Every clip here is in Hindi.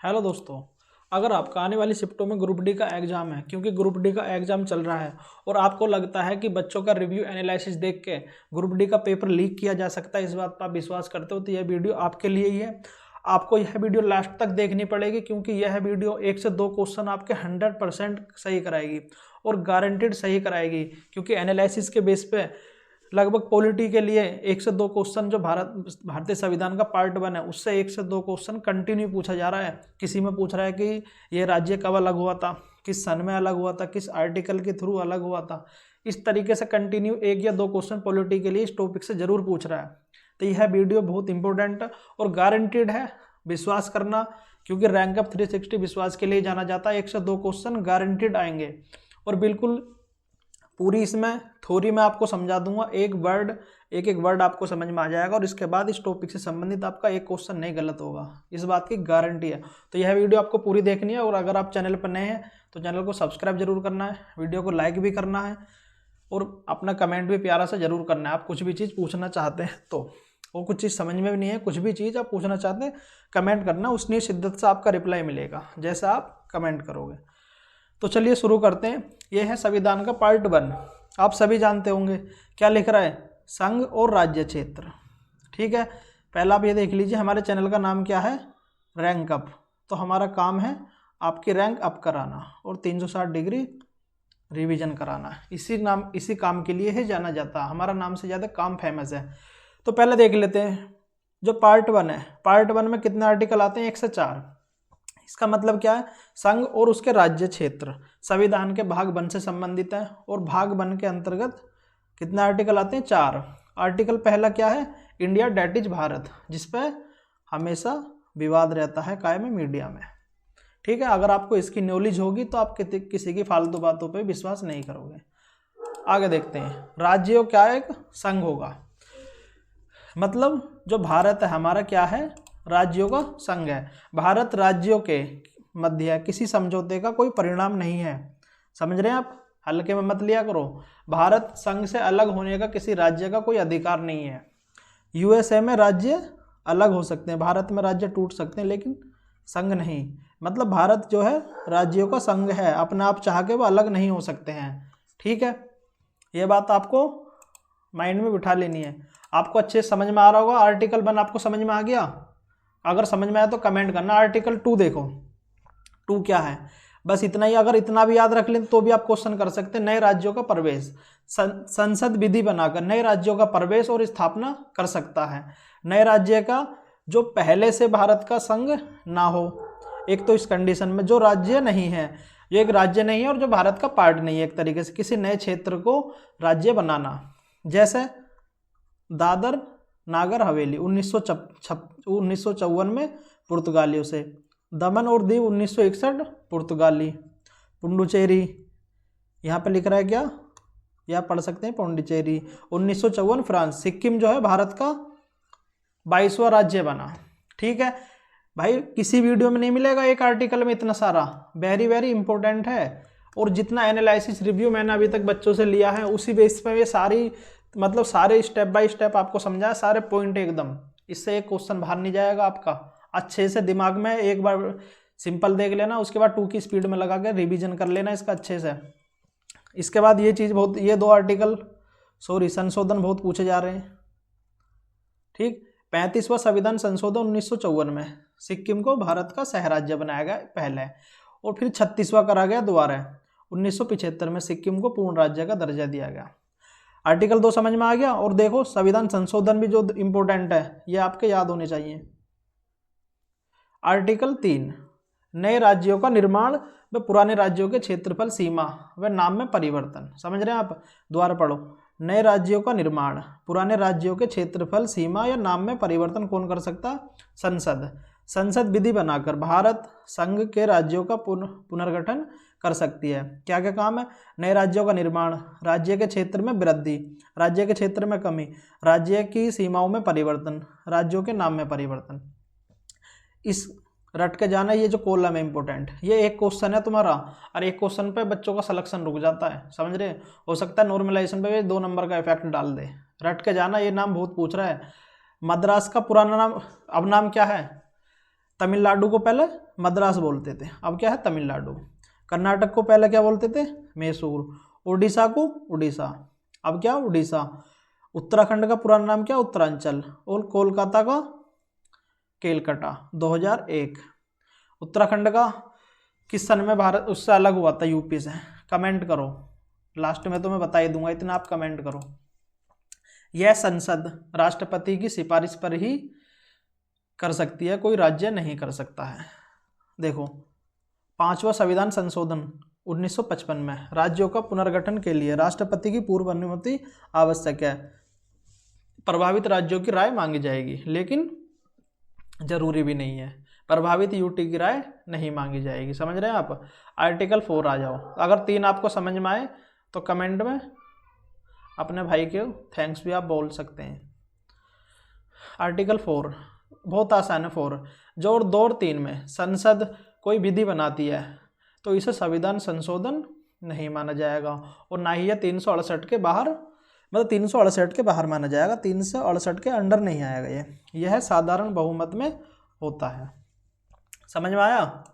हेलो दोस्तों, अगर आपका आने वाली शिफ्टों में ग्रुप डी का एग्जाम है, क्योंकि ग्रुप डी का एग्जाम चल रहा है और आपको लगता है कि बच्चों का रिव्यू एनालिसिस देख के ग्रुप डी का पेपर लीक किया जा सकता है, इस बात पर आप विश्वास करते हो तो यह वीडियो आपके लिए ही है। आपको यह वीडियो लास्ट तक देखनी पड़ेगी, क्योंकि यह वीडियो 1 से 2 क्वेश्चन आपके 100% सही कराएगी और गारंटेड सही कराएगी, क्योंकि एनालिसिस के बेस पे लगभग पॉलिटी के लिए 1 से 2 क्वेश्चन जो भारतीय संविधान का पार्ट 1 है उससे 1 से 2 क्वेश्चन कंटिन्यू पूछा जा रहा है। किसी में पूछ रहा है कि ये राज्य कब अलग हुआ था, किस सन में अलग हुआ था, किस आर्टिकल के थ्रू अलग हुआ था। इस तरीके से कंटिन्यू 1 या 2 क्वेश्चन पॉलिटी के लिए इस टॉपिक से जरूर पूछ रहा है। तो यह वीडियो बहुत इंपॉर्टेंट और गारंटेड है, विश्वास करना, क्योंकि रैंक अप 360 विश्वास के लिए जाना जाता है। 1 से 2 क्वेश्चन गारंटेड आएंगे और बिल्कुल पूरी इसमें थ्योरी में आपको समझा दूंगा, एक एक वर्ड आपको समझ में आ जाएगा और इसके बाद इस टॉपिक से संबंधित आपका एक क्वेश्चन नहीं गलत होगा, इस बात की गारंटी है। तो यह वीडियो आपको पूरी देखनी है और अगर आप चैनल पर नए हैं तो चैनल को सब्सक्राइब जरूर करना है, वीडियो को लाइक भी करना है और अपना कमेंट भी प्यारा से जरूर करना है। आप कुछ भी चीज़ पूछना चाहते हैं तो, और कुछ चीज़ समझ में भी नहीं है, कुछ भी चीज़ आप पूछना चाहते हैं कमेंट करना, उतनी शिद्दत से आपका रिप्लाई मिलेगा जैसा आप कमेंट करोगे। तो चलिए शुरू करते हैं। यह है संविधान का पार्ट 1। आप सभी जानते होंगे क्या लिख रहा है, संघ और राज्य क्षेत्र। ठीक है, पहला आप ये देख लीजिए, हमारे चैनल का नाम क्या है, रैंक अप। तो हमारा काम है आपकी रैंक अप कराना और 360 डिग्री रिवीजन कराना। इसी काम के लिए ही जाना जाता है, हमारा नाम से ज़्यादा काम फेमस है। तो पहले देख लेते हैं जो पार्ट 1 है। पार्ट 1 में कितने आर्टिकल आते हैं, 1 से 4। इसका मतलब क्या है, संघ और उसके राज्य क्षेत्र संविधान के भाग 1 से संबंधित है और भाग 1 के अंतर्गत कितने आर्टिकल आते हैं, 4 आर्टिकल। पहला क्या है, इंडिया डेट इज भारत, जिसपे हमेशा विवाद रहता है कायम में मीडिया में। ठीक है, अगर आपको इसकी नॉलेज होगी तो आप किसी की फालतू बातों पे विश्वास नहीं करोगे। आगे देखते हैं, राज्यों क्या एक संघ होगा, मतलब जो भारत है हमारा क्या है, राज्यों का संघ है। भारत राज्यों के मध्य है, किसी समझौते का कोई परिणाम नहीं है। समझ रहे हैं आप, हल्के में मत लिया करो। भारत संघ से अलग होने का किसी राज्य का कोई अधिकार नहीं है। यूएसए में राज्य अलग हो सकते हैं, भारत में राज्य टूट सकते हैं, लेकिन संघ नहीं। मतलब भारत जो है राज्यों का संघ है, अपने आप चाह के वो अलग नहीं हो सकते हैं। ठीक है, ये बात आपको माइंड में बिठा लेनी है। आपको अच्छे से समझ में आ रहा होगा। आर्टिकल 1 आपको समझ में आ गया, अगर समझ में आया तो कमेंट करना। आर्टिकल 2 देखो, 2 क्या है, बस इतना ही। अगर इतना भी याद रख लें तो भी आप क्वेश्चन कर सकते हैं। नए राज्यों का प्रवेश, संसद विधि बनाकर नए राज्यों का प्रवेश और स्थापना कर सकता है। नए राज्य का जो पहले से भारत का संघ ना हो, एक तो इस कंडीशन में जो राज्य नहीं है, जो एक राज्य नहीं है और जो भारत का पार्ट नहीं है, एक तरीके से किसी नए क्षेत्र को राज्य बनाना। जैसे दादर नागर हवेली 1954 में पुर्तगालियों से, दमन और दीव 1961 पुर्तगाली, पुडुचेरी यहाँ पे लिख रहा है क्या, या पढ़ सकते हैं पुडुचेरी 1954 फ्रांस। सिक्किम जो है भारत का 22वां राज्य बना। ठीक है भाई, किसी वीडियो में नहीं मिलेगा एक आर्टिकल में इतना सारा, वेरी वेरी इंपॉर्टेंट है। और जितना एनालिसिस रिव्यू मैंने अभी तक बच्चों से लिया है उसी बेस पर ये सारी, मतलब सारे स्टेप बाय स्टेप आपको समझाया, सारे पॉइंट एकदम। इससे एक क्वेश्चन बाहर नहीं जाएगा आपका। अच्छे से दिमाग में एक बार सिंपल देख लेना, उसके बाद 2 की स्पीड में लगा के रिवीजन कर लेना इसका अच्छे से। इसके बाद ये चीज़ बहुत, ये 2 आर्टिकल संशोधन बहुत पूछे जा रहे हैं। ठीक, 35वां संविधान संशोधन 1954 में सिक्किम को भारत का सह राज्य बनाया गया पहले, और फिर 36वां करा गया दोबारा 1975 में सिक्किम को पूर्ण राज्य का दर्जा दिया गया। आर्टिकल 2 समझ में आ गया। और देखो संविधान संशोधन भी जो इंपॉर्टेंट है ये आपके याद होने चाहिए। आर्टिकल 3, नए राज्यों का निर्माण व पुराने राज्यों के क्षेत्रफल, सीमा व नाम में परिवर्तन। समझ रहे हैं आप, दोबारा पढ़ो। नए राज्यों का निर्माण, पुराने राज्यों के क्षेत्रफल, सीमा या नाम में परिवर्तन कौन कर सकता, संसद। संसद विधि बनाकर भारत संघ के राज्यों का पुनर्गठन कर सकती है। क्या क्या काम है, नए राज्यों का निर्माण, राज्य के क्षेत्र में वृद्धि, राज्य के क्षेत्र में कमी, राज्य की सीमाओं में परिवर्तन, राज्यों के नाम में परिवर्तन। इस रट के जाना, ये जो कॉलम है इंपॉर्टेंट, ये एक क्वेश्चन है तुम्हारा और एक क्वेश्चन पे बच्चों का सिलेक्शन रुक जाता है। समझ रहे, हो सकता है नॉर्मलाइजेशन पे 2 नंबर का इफेक्ट डाल दे। रट के जाना, ये नाम बहुत पूछ रहा है। मद्रास का पुराना नाम, अब नाम क्या है, तमिलनाडु को पहले मद्रास बोलते थे, अब क्या है तमिलनाडु। कर्नाटक को पहले क्या बोलते थे, मैसूर। उड़ीसा को उड़ीसा, अब क्या उड़ीसा। उत्तराखंड का पुराना नाम क्या, उत्तरांचल। और कोलकाता का केलकटा। 2001। उत्तराखंड का किस सन में भारत उससे अलग हुआ था, यूपी से? कमेंट करो, लास्ट में तो मैं बता ही दूंगा, इतना आप कमेंट करो। यह संसद राष्ट्रपति की सिफारिश पर ही कर सकती है, कोई राज्य नहीं कर सकता है। देखो, 5वां संविधान संशोधन 1955 में राज्यों का पुनर्गठन के लिए राष्ट्रपति की पूर्व अनुमति आवश्यक है। प्रभावित राज्यों की राय मांगी जाएगी, लेकिन जरूरी भी नहीं है। प्रभावित यूटी की राय नहीं मांगी जाएगी। समझ रहे हैं आप? आर्टिकल 4 आ जाओ। अगर 3 आपको समझ में आए तो कमेंट में अपने भाई के थैंक्स भी आप बोल सकते हैं। आर्टिकल 4 बहुत आसान है। 4 जो और 2 और 3 में संसद कोई विधि बनाती है तो इसे संविधान संशोधन नहीं माना जाएगा, और ना ही यह 368 के बाहर, मतलब 368 के बाहर माना जाएगा, 368 के अंडर नहीं आएगा। यह साधारण बहुमत में होता है। समझ में आया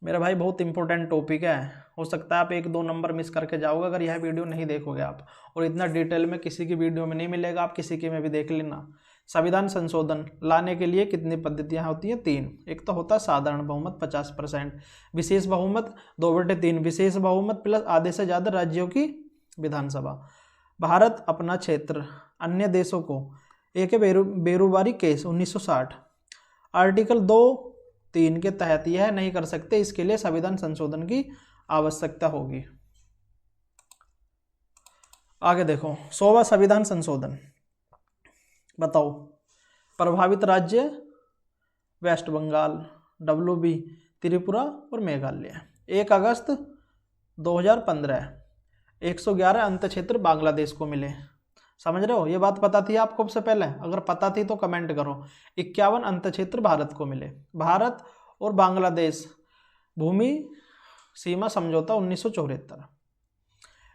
मेरा भाई? बहुत इंपॉर्टेंट टॉपिक है, हो सकता है आप 1-2 नंबर मिस करके जाओगे अगर यह वीडियो नहीं देखोगे आप, और इतना डिटेल में किसी की वीडियो में नहीं मिलेगा, आप किसी की में भी देख लेना। संविधान संशोधन लाने के लिए कितनी पद्धतियां होती हैं? 3। एक तो होता है साधारण बहुमत 50%, विशेष बहुमत 2/3, विशेष बहुमत प्लस आधे से ज़्यादा राज्यों की विधानसभा। भारत अपना क्षेत्र अन्य देशों को एक बेरोबारी केस 1960 आर्टिकल 2(3) के तहत यह नहीं कर सकते, इसके लिए संविधान संशोधन की आवश्यकता होगी। आगे देखो, 100वां संविधान संशोधन। बताओ, प्रभावित राज्य वेस्ट बंगाल, WB त्रिपुरा और मेघालय। 1 अगस्त 2015 111 अंत क्षेत्र बांग्लादेश को मिले। समझ रहे हो? ये बात पता थी आपको सबसे पहले? अगर पता थी तो कमेंट करो। 51 अंत क्षेत्र भारत को मिले। भारत और बांग्लादेश भूमि सीमा समझौता 1974।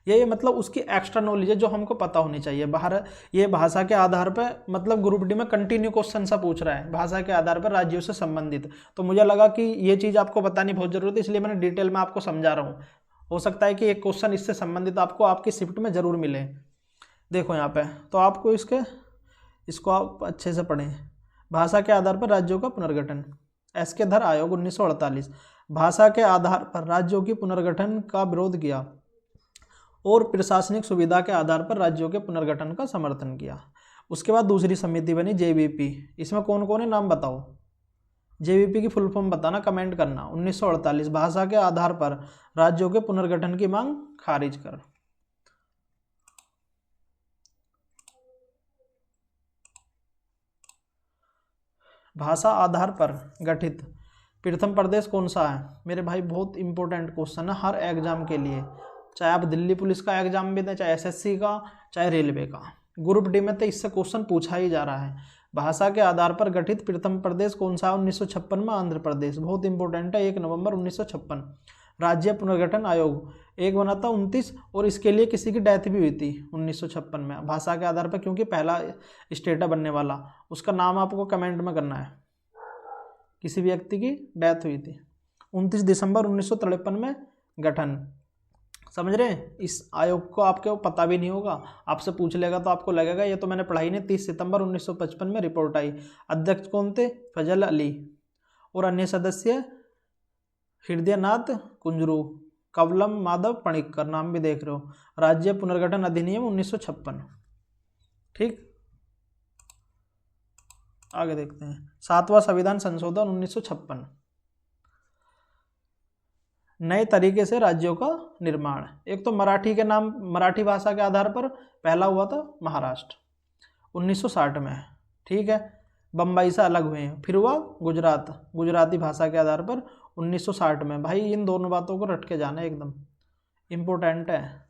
ये मतलब उसकी एक्स्ट्रा नॉलेज है जो हमको पता होनी चाहिए। भारत ये भाषा के आधार पर, मतलब ग्रुप डी में कंटिन्यू क्वेश्चन सा पूछ रहा है भाषा के आधार पर राज्यों से संबंधित, तो मुझे लगा कि ये चीज़ आपको बतानी बहुत जरूरत है, इसलिए मैंने डिटेल में आपको समझा रहा हूँ। हो सकता है कि एक क्वेश्चन इससे संबंधित आपको आपकी शिफ्ट में जरूर मिले। देखो यहाँ पे, तो आपको इसको आप अच्छे से पढ़ें। भाषा के आधार पर राज्यों का पुनर्गठन, एसके धर आयोग 1948 भाषा के आधार पर राज्यों की पुनर्गठन का विरोध किया और प्रशासनिक सुविधा के आधार पर राज्यों के पुनर्गठन का समर्थन किया। उसके बाद दूसरी समिति बनी JVP। इसमें कौन कौन है नाम बताओ? JVP की फुल फॉर्म बताना, कमेंट करना। 1948 भाषा के आधार पर राज्यों के पुनर्गठन की मांग खारिज कर। भाषा आधार पर गठित प्रथम प्रदेश कौन सा है? मेरे भाई बहुत इंपॉर्टेंट क्वेश्चन है हर एग्जाम के लिए, चाहे आप दिल्ली पुलिस का एग्जाम भी दें, चाहे SSC का, चाहे रेलवे का। ग्रुप डी में तो इससे क्वेश्चन पूछा ही जा रहा है। भाषा के आधार पर गठित प्रथम प्रदेश कौन सा? 1956 में आंध्र प्रदेश। बहुत इंपॉर्टेंट है, 1 नवंबर 1956। राज्य पुनर्गठन आयोग एक बना था 29, और इसके लिए किसी की डेथ भी हुई थी 1956 में भाषा के आधार पर, क्योंकि पहला स्टेट बनने वाला, उसका नाम आपको कमेंट में करना है। किसी व्यक्ति की डेथ हुई थी 29 दिसंबर 1953 में गठन। समझ रहे हैं? इस आयोग को आपको पता भी नहीं होगा, आपसे पूछ लेगा तो आपको लगेगा ये तो मैंने पढ़ाई नहीं। 30 सितंबर 1955 में रिपोर्ट आई। अध्यक्ष कौन थे? फजल अली। और अन्य सदस्य हृदयनाथ कुंजरू, कवलम माधव पणिक्कर, नाम भी देख रहे हो। राज्य पुनर्गठन अधिनियम 1956। ठीक, आगे देखते हैं। 7वां संविधान संशोधन 1956। नए तरीके से राज्यों का निर्माण। एक तो मराठी के नाम, मराठी भाषा के आधार पर पहला हुआ था महाराष्ट्र 1960 में, ठीक है, बम्बई से अलग हुए हैं। फिर हुआ गुजरात, गुजराती भाषा के आधार पर 1960 में। भाई इन दोनों बातों को रट के जाना, एकदम इम्पोर्टेंट है।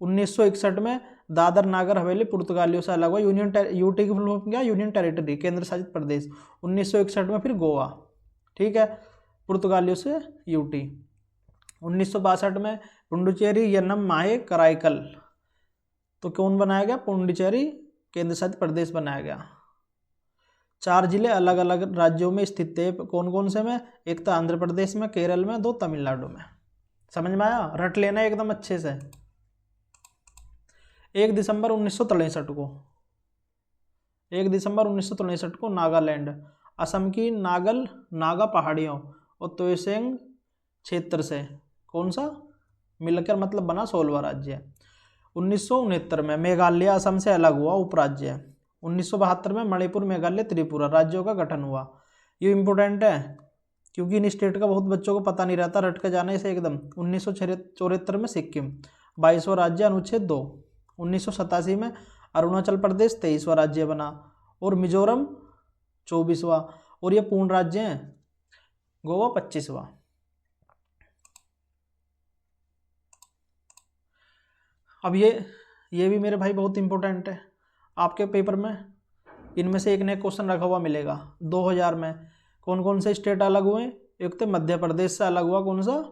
1961 में दादर नागर हवेली पुर्तगालियों से अलग हुआ। यूटी की फुल फॉर्म क्या? यूनियन टेरिटरी, केंद्र शासित प्रदेश। 1961 में फिर गोवा, ठीक है, पुर्तगालियों से यूटी। 1962 में पुडुचेरी यन्नम माहे कराईकल, तो कौन बनाया गया? पुडुचेरी केंद्र शासित प्रदेश बनाया गया। 4 जिले अलग अलग राज्यों में स्थित थे। कौन कौन से में? एक तो आंध्र प्रदेश में, केरल में, 2 तमिलनाडु में। समझ में आया? रट लेना एकदम अच्छे से। 1 दिसंबर 1963 को 1 दिसंबर 1963 को नागालैंड, असम की नागा पहाड़ियों और तोयसेंग क्षेत्र से कौन सा मिलकर मतलब बना 16वां राज्य। 1969 में मेघालय असम से अलग हुआ उपराज्य। 1972 में मणिपुर, मेघालय, त्रिपुरा राज्यों का गठन हुआ। ये इंपॉर्टेंट है क्योंकि इन स्टेट का बहुत बच्चों को पता नहीं रहता, रट के जाने से एकदम। 1974 में सिक्किम 22वां राज्य, अनुच्छेद 2। 1987 में अरुणाचल प्रदेश 23वां राज्य बना और मिजोरम 24वां, और ये पूर्ण राज्य हैं। गोवा 25वां। अब ये भी मेरे भाई बहुत इंपॉर्टेंट है आपके पेपर में। इनमें से एक ने क्वेश्चन रखा हुआ मिलेगा। 2000 में कौन कौन से स्टेट अलग हुए? एक तो मध्य प्रदेश से अलग हुआ, कौन सा?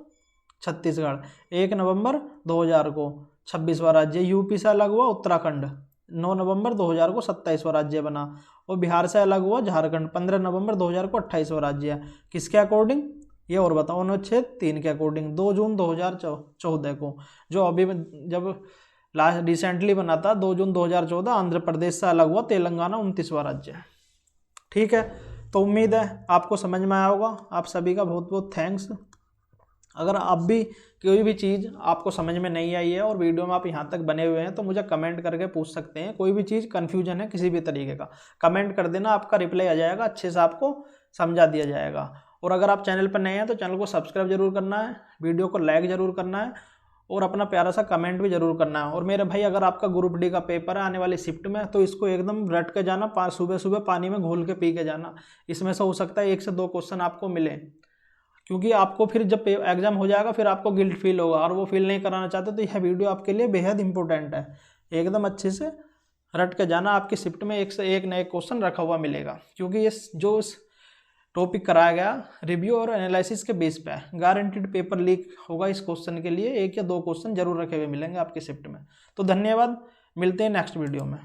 छत्तीसगढ़। 1 नवंबर 2000 को 26वां राज्य। यूपी से अलग हुआ उत्तराखंड, 9 नवंबर 2000 को 27वां राज्य बना। और बिहार से अलग हुआ झारखंड, 15 नवंबर 2000 को 28वां राज्य। किसके अकॉर्डिंग? ये और बताओ। अनुच्छेद 3 के अकॉर्डिंग 2 जून 2014 को, जो अभी जब लास्ट रिसेंटली बना था 2 जून 2014, आंध्र प्रदेश से अलग हुआ तेलंगाना 29वां राज्य। ठीक है, तो उम्मीद है आपको समझ में आया होगा। आप सभी का बहुत बहुत थैंक्स। अगर आप भी कोई भी चीज़ आपको समझ में नहीं आई है और वीडियो में आप यहाँ तक बने हुए हैं तो मुझे कमेंट करके पूछ सकते हैं। कोई भी चीज़ कन्फ्यूजन है किसी भी तरीके का, कमेंट कर देना, आपका रिप्लाई आ जाएगा, अच्छे से आपको समझा दिया जाएगा। और अगर आप चैनल पर नए हैं तो चैनल को सब्सक्राइब जरूर करना है, वीडियो को लाइक ज़रूर करना है और अपना प्यारा सा कमेंट भी जरूर करना है। और मेरे भाई अगर आपका ग्रुप डी का पेपर है आने वाली शिफ्ट में तो इसको एकदम रट के जाना, सुबह सुबह पानी में घोल के पी के जाना। इसमें से हो सकता है 1 से 2 क्वेश्चन आपको मिले, क्योंकि आपको फिर जब एग्जाम हो जाएगा फिर आपको गिल्ट फील होगा और वो फील नहीं कराना चाहते। तो यह वीडियो आपके लिए बेहद इंपॉर्टेंट है। एकदम अच्छे से रट के जाना, आपकी शिफ्ट में 1 से 1 नए क्वेश्चन रखा हुआ मिलेगा, क्योंकि ये जो टॉपिक कराया गया रिव्यू और एनालिसिस के बेस पे है। गारंटीड पेपर लीक होगा इस क्वेश्चन के लिए, 1 या 2 क्वेश्चन जरूर रखे हुए मिलेंगे आपकी शिफ्ट में। तो धन्यवाद, मिलते हैं नेक्स्ट वीडियो में।